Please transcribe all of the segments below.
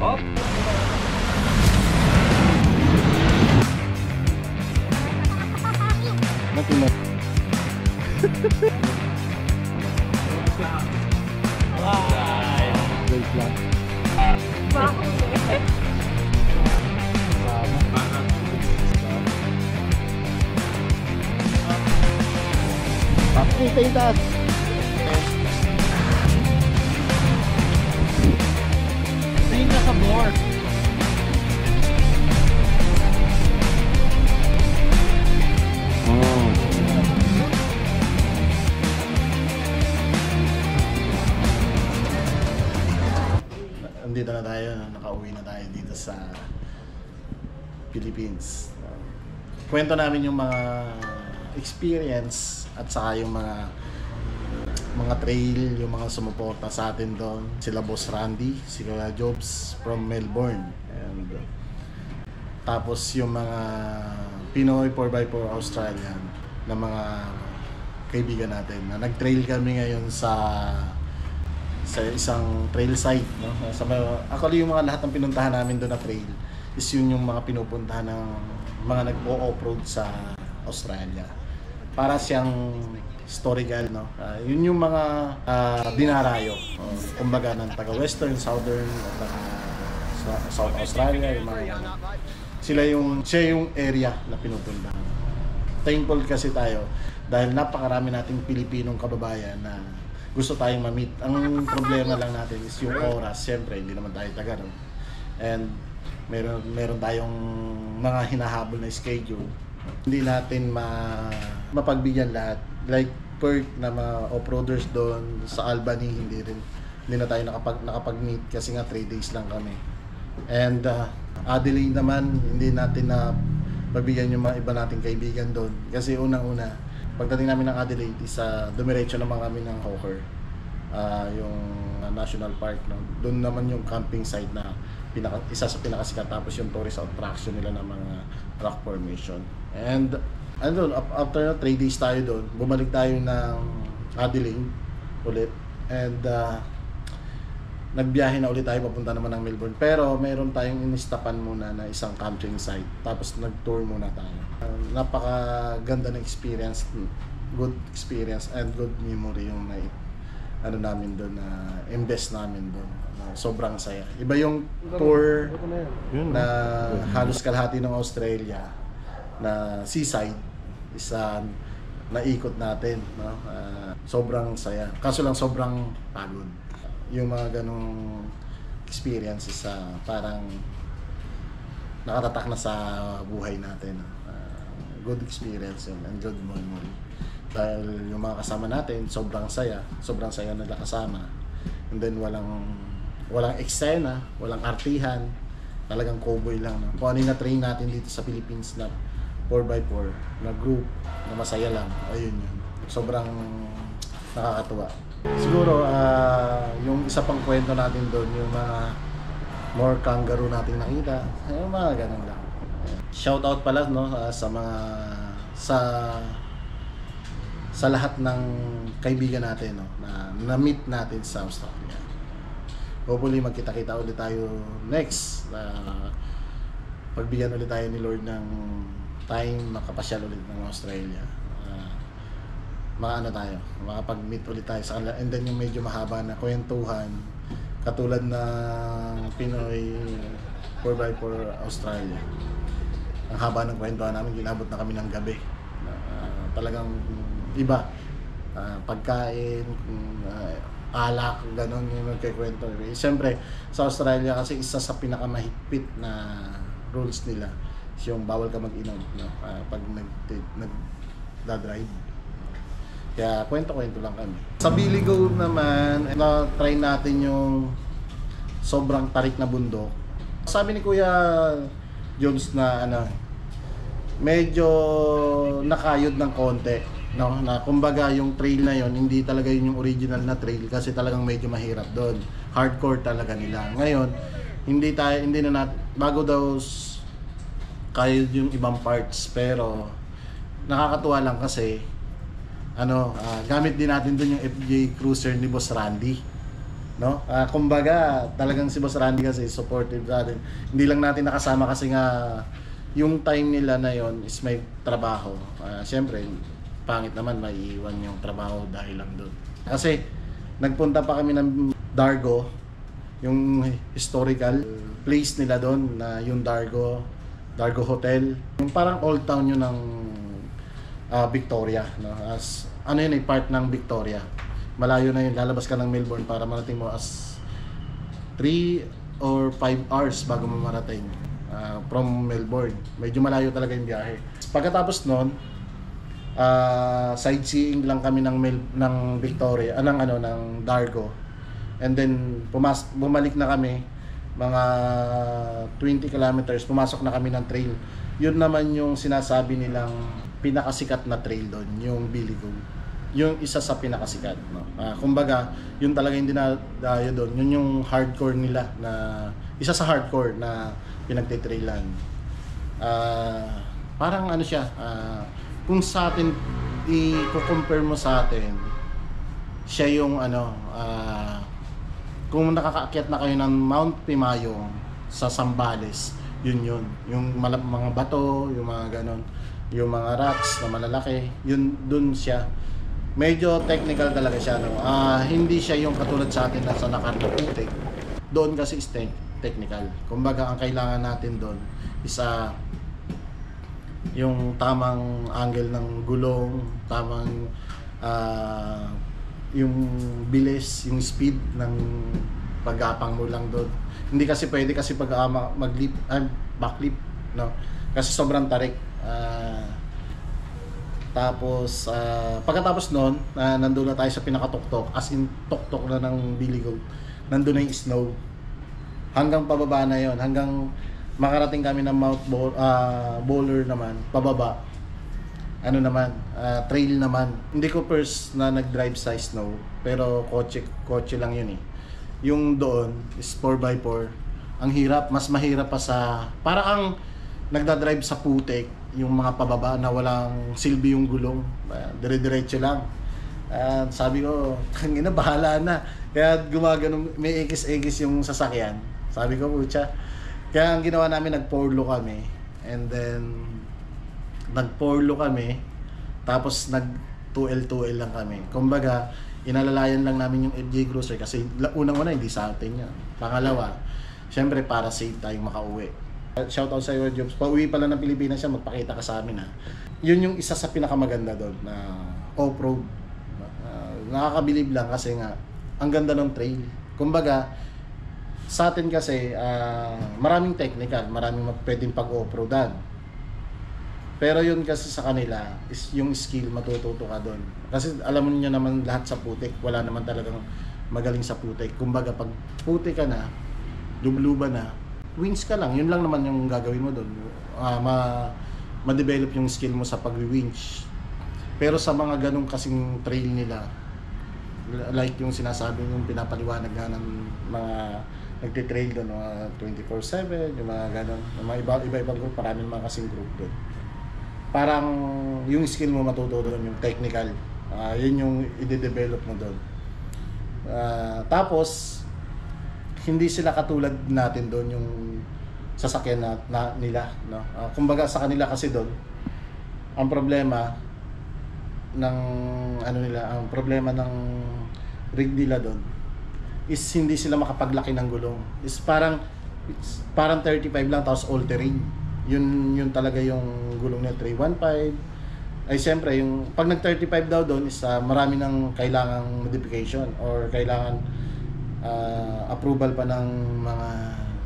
Hop! Matinat. Wait lang. Pakita yung taas. Tingin ka sa board. Andito na tayo, nakauwi na tayo dito sa Philippines. Kwento namin yung mga experience at saka yung mga trail, yung mga sumuporta sa atin doon. Sila Boss Randy, sila Jobs from Melbourne. And tapos yung mga Pinoy 4x4 Australian na mga kaibigan natin na nag-trail kami ngayon sa isang trail site, no? Actually yung mga lahat ng pinuntahan namin doon na trail is yun yung mga pinupuntahan ng mga nag-o-off-road sa Australia. Para siyang historical, no? Yun yung mga dinarayo, kumbaga ng taga Western, Southern, South Australia, yung mga siya yung area na pinupuntahan. Thankful kasi tayo dahil napakarami nating Pilipinong kababayan na gusto tayong ma-meet. Ang problema lang natin is yung oras. Siyempre, hindi naman tayo taga ron. And meron tayong mga hinahabol na schedule. Hindi natin mapagbigyan lahat. Like Perth na mga off-roaders doon sa Albany, hindi na tayo nakapag-meet kasi nga 3 days lang kami. And Adelaide naman, hindi natin na pagbigyan yung mga iba nating kaibigan doon. Kasi unang-una, pagdating namin ng Adelaide, dumiretso naman kami ng Hawker, yung National Park. No? Doon naman yung camping site na isa sa pinakasikat, tapos yung tourist attraction nila ng mga rock formation. And after 3 days tayo doon, bumalik tayo ng Adelaide ulit. And nagbiyahe na ulit tayo papunta naman ng Melbourne. Pero mayroon tayong inistapan muna na isang camping site. Tapos nag-tour muna tayo. Napakaganda ng experience, good experience and good memory yung namin doon, invest namin doon. Sobrang saya. Iba yung tour na halos kalahati ng Australia na seaside, naikot natin, no? Sobrang saya. Kaso lang sobrang pagod. Yung mga ganong experiences parang nakatatak na sa buhay natin. Good experience yun and good memory. Dahil yung mga kasama natin, sobrang saya nila kasama. And then walang eksena, walang artihan, talagang cowboy lang. No? Kung ano yung na-train natin dito sa Philippines na 4x4, na group, na masaya lang, ayun yun. Sobrang nakakatuwa. Siguro, yung isa pang kwento natin doon, yung mga more kangaroo natin nakita, yung mga ganun lang. Shout out pala, no, sa lahat ng kaibigan natin, no, na-meet natin sa Australia. Hopefully magkita-kita ulit tayo next. Pagbigyan ulit tayo ni Lord ng time makapasyal ulit ng Australia. Makapag-meet ulit tayo sa kanila. And then yung medyo mahaba na kwentuhan, katulad ng Pinoy 4x4 Australia. Ang haba ng kwentuhan namin, ginabot na kami ng gabi. Talagang iba. Pagkain, alak, gano'n yung nagkikwento. Siyempre, sa Australia kasi isa sa pinakamahigpit na rules nila yung bawal ka mag-inom, no? Pag nag-drive. Kaya kwento-kwento lang kami. Sa Billy Goat naman, na-try natin yung sobrang tarik na bundok. Sabi ni Kuya Jones na medyo nakayod ng konti, no? Na kumbaga yung trail na yon hindi talaga yun yung original na trail kasi talagang medyo mahirap doon. Hardcore talaga nila. Ngayon, hindi na bago daw kayod yung ibang parts, pero nakakatuwa lang kasi gamit din natin doon yung FJ Cruiser ni Boss Randy no? Kumbaga, talagang si Boss Randy kasi supportive sa atin. Hindi lang natin nakasama kasi nga yung time nila na yon is may trabaho. Siyempre, pangit naman maiiwan yung trabaho dahil lang doon. Kasi nagpunta pa kami ng Dargo, yung historical place nila doon na yung Dargo Hotel. Yung parang old town yun ng Victoria, no? As ano yun, part ng Victoria. Malayo na yun, lalabas ka ng Melbourne para marating mo as 3 or 5 hours bago mo marating from Melbourne. Medyo malayo talaga yung biyahe. Pagkatapos nun, sightseeing lang kami ng Victoria, ng Dargo. And then bumalik na kami mga 20 kilometers, pumasok na kami ng trail. Yun naman yung sinasabi nilang pinakasikat na trail doon, yung Billy Goat. Yung isa sa pinakasikat, no? Kumbaga, yun talaga yung dinadayo doon. Yun yung hardcore nila, na isa sa hardcore na pinagtitrailan. Parang ano siya, kung sa atin i-compare mo sa atin, siya yung kung nakakaakyat na kayo ng Mount Pimayo sa Zambales, yun yung mga bato, yung mga ganon, yung mga rocks na malalaki, yun dun siya. Medyo technical talaga siya, no? Hindi siya yung katulad sa atin na sa Nakarnaputik. Doon kasi is technical. Kumbaga, ang kailangan natin doon is yung tamang angle ng gulong, tamang yung bilis, yung speed ng pag-apang mo lang doon. Hindi kasi pwede kasi pag backflip, no? Kasi sobrang tarik. Tapos pagkatapos noon, nandun na tayo sa pinakatuktok, as in tuktok na ng Billy Goat. Nandun na yung snow. Hanggang pababa na yon, hanggang makarating kami ng Mount Bowler naman, pababa. Trail naman. Hindi ko first na nag-drive sa snow, pero kotse lang yun eh. Yung doon is 4x4. Ang hirap, mas mahirap pa sa, para ang nagdadrive sa putik, yung mga pababa na walang silbi yung gulong, dire-diretso lang. Sabi ko, tangina, bahala na. Kaya gumagano, may egis-egis yung sasakyan. Sabi ko, putya. Kaya ang ginawa namin, nag-4-low kami. And then nag-4-low kami, tapos nag-2L lang kami. Kumbaga, inalalayan lang namin yung FJ Cruiser kasi unang-una hindi sa atin yan. Pangalawa, syempre para safe tayong makauwi. Shoutout sa iyo, Jobs. Pauwi pala ng Pilipinas siya, magpakita ka sa amin ha. Yun yung isa sa pinakamaganda doon na off-road. Nakakabilib lang kasi nga ang ganda ng trail. Kumbaga, sa atin kasi maraming technical, maraming pwedeng pag-off-roadan. Pero yun kasi sa kanila is yung skill, matututo ka doon. Kasi alam niyo naman lahat sa putik, wala naman talagang magaling sa putik. Kumbaga pag putik ka na, lubluba na, winch ka lang. Yun lang naman yung gagawin mo doon. Ma-develop yung skill mo sa pag-winch. Pero sa mga ganong kasing trail nila, like yung sinasabi yung pinapaliwanag nga ng mga nagtitrail doon, 24/7, yung mga ganon, yung mga iba-ibang group, maraming mga kasing group doon. Parang yung skill mo matututo doon, yung technical, yun yung i-develop mo doon. Tapos hindi sila katulad natin doon, yung sasakyan na nila, no? Kumbaga sa kanila kasi doon ang problema ng ang problema ng rig nila doon is hindi sila makapaglaki ng gulong. Is parang 35 lang tapos all terrain. Yun talaga yung gulong na 315. Ay siyempre yung pag nag 35 daw doon is marami ng kailangang modification or kailangan approval pa ng mga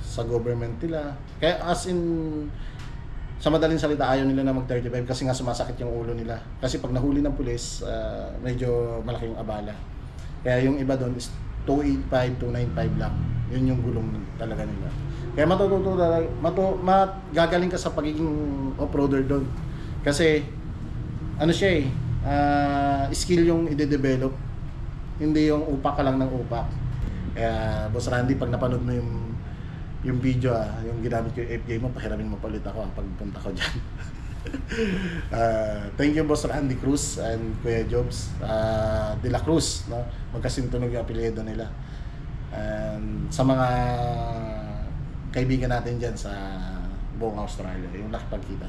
sa government nila. Kaya as in, sa madaling salita, ayaw nila na mag 35 kasi nga sumasakit yung ulo nila. Kasi pag nahuli ng pulis, medyo malaki yung abala. Kaya yung iba doon is 285, 295 lang. Yun yung gulong talaga nila. Kaya gagaling ka sa pagiging off-roader doon. Kasi ano siya skill yung i-develop. Hindi yung upak ka lang ng upak. Kaya Boss Randy, pag napanood mo yung video yung ginamit ko yung FJ mo, pahiramin mo palit ako pagpunta ko dyan. Thank you Boss Randy Cruz and Kuya Jobs De La Cruz, no? Magkasintunog yung apelyido nila. And sa mga kaibigan natin dyan sa buong Australia, yung nakipag-meet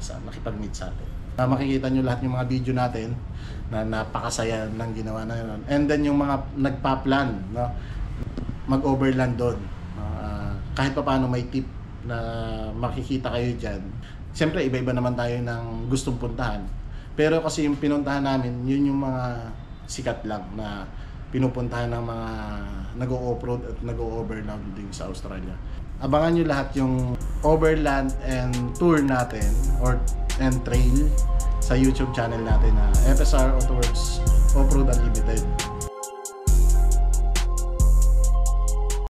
sa atin. Makikita nyo lahat yung mga video natin na napakasaya ng ginawa na yun. And then yung mga nagpa-plan, no, mag-overland doon. Kahit pa paano may tip na makikita kayo dyan. Siyempre, iba-iba naman tayo ng gustong puntahan. Pero kasi yung pinuntahan namin, yun yung mga sikat lang na pinupuntahan ng mga nag-o-offroad at nag-o-overland din sa Australia. Abangan nyo lahat yung overland and tour natin and trail sa YouTube channel natin na FSR Autoworks Offroad Unlimited.